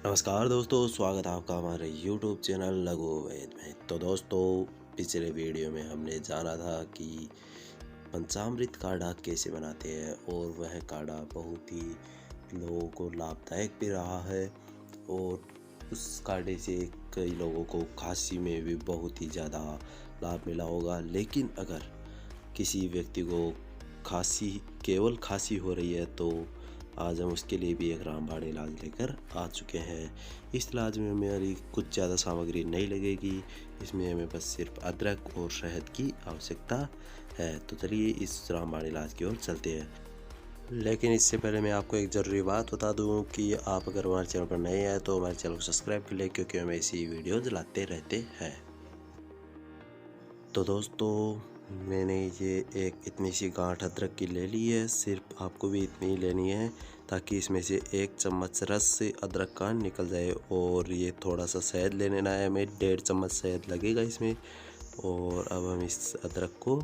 नमस्कार दोस्तों, स्वागत है आपका हमारे YouTube चैनल लघु वेद में। तो दोस्तों, पिछले वीडियो में हमने जाना था कि पंचामृत काढ़ा कैसे बनाते हैं और वह काढ़ा बहुत ही लोगों को लाभदायक भी रहा है और उस काढ़े से कई लोगों को खांसी में भी बहुत ही ज़्यादा लाभ मिला होगा। लेकिन अगर किसी व्यक्ति को केवल खांसी हो रही है तो आज हम उसके लिए भी एक रामबाण इलाज लेकर आ चुके हैं। इस इलाज में हमारी कुछ ज़्यादा सामग्री नहीं लगेगी, इसमें हमें बस सिर्फ अदरक और शहद की आवश्यकता है। तो चलिए इस रामबाण इलाज की ओर चलते हैं। लेकिन इससे पहले मैं आपको एक ज़रूरी बात बता दूं कि आप अगर हमारे चैनल पर नए हैं तो हमारे चैनल को सब्सक्राइब कर लें, क्योंकि हम ऐसी वीडियोज़ लाते रहते हैं। तो दोस्तों, मैंने ये एक इतनी सी गांठ अदरक की ले ली है। सिर्फ आपको भी इतनी ही लेनी है ताकि इसमें से 1 चम्मच रस से अदरक का निकल जाए। और ये थोड़ा सा शहद ले लेना है, हमें 1.5 चम्मच शहद लगेगा इसमें। और अब हम इस अदरक को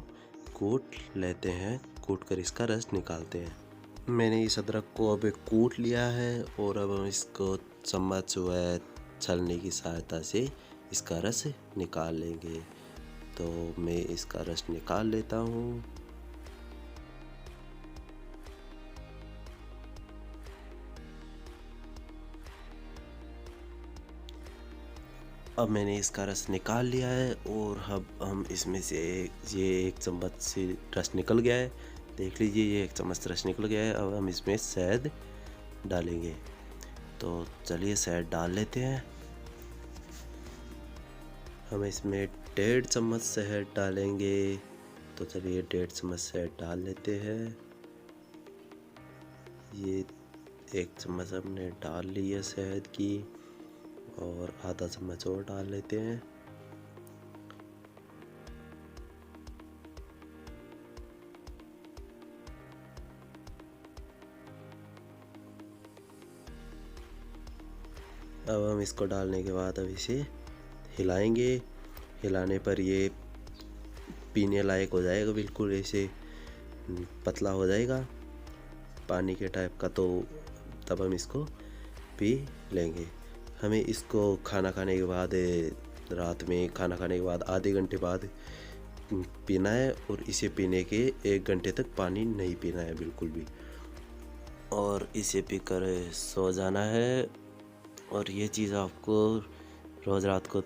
कूट लेते हैं, कूट कर इसका रस निकालते हैं। मैंने इस अदरक को अब कूट लिया है और अब हम इसको चम्मच व छलनी की सहायता से इसका रस निकाल लेंगे। तो मैं इसका रस निकाल लेता हूँ। अब मैंने इसका रस निकाल लिया है और अब हम इसमें से ये 1 चम्मच से रस निकल गया है। देख लीजिए, ये 1 चम्मच रस निकल गया है। अब हम इसमें शहद डालेंगे। तो चलिए शहद डाल लेते हैं। हम इसमें 1.5 चम्मच शहद डालेंगे। तो चलिए 1.5 चम्मच शहद डाल लेते हैं। ये 1 चम्मच हमने डाल ली है शहद की, और आधा चम्मच और डाल लेते हैं। अब हम इसको डालने के बाद अब इसे हिलाएंगे। हिलाने पर ये पीने लायक हो जाएगा, बिल्कुल ऐसे पतला हो जाएगा पानी के टाइप का। तो तब हम इसको पी लेंगे। हमें इसको खाना खाने के बाद, रात में खाना खाने के बाद आधे घंटे बाद पीना है। और इसे पीने के 1 घंटे तक पानी नहीं पीना है बिल्कुल भी, और इसे पीकर सो जाना है। और ये चीज़ आपको रोज़ रात को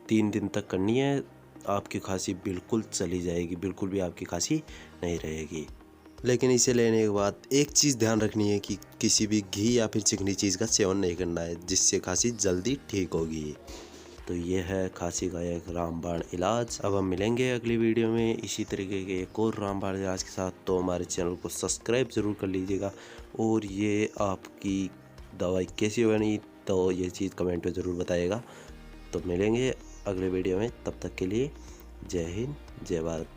3 दिन तक करनी है। आपकी खांसी बिल्कुल चली जाएगी, बिल्कुल भी आपकी खांसी नहीं रहेगी। लेकिन इसे लेने के बाद एक चीज़ ध्यान रखनी है कि किसी भी घी या फिर चिकनी चीज़ का सेवन नहीं करना है, जिससे खांसी जल्दी ठीक होगी। तो ये है खांसी का एक रामबाण इलाज। अब हम मिलेंगे अगली वीडियो में इसी तरीके के एक और रामबाण इलाज के साथ। तो हमारे चैनल को सब्सक्राइब ज़रूर कर लीजिएगा। और ये आपकी दवाई कैसी बनी, तो ये चीज़ कमेंट में ज़रूर बताइएगा। तो मिलेंगे अगले वीडियो में, तब तक के लिए जय हिंद, जय भारत।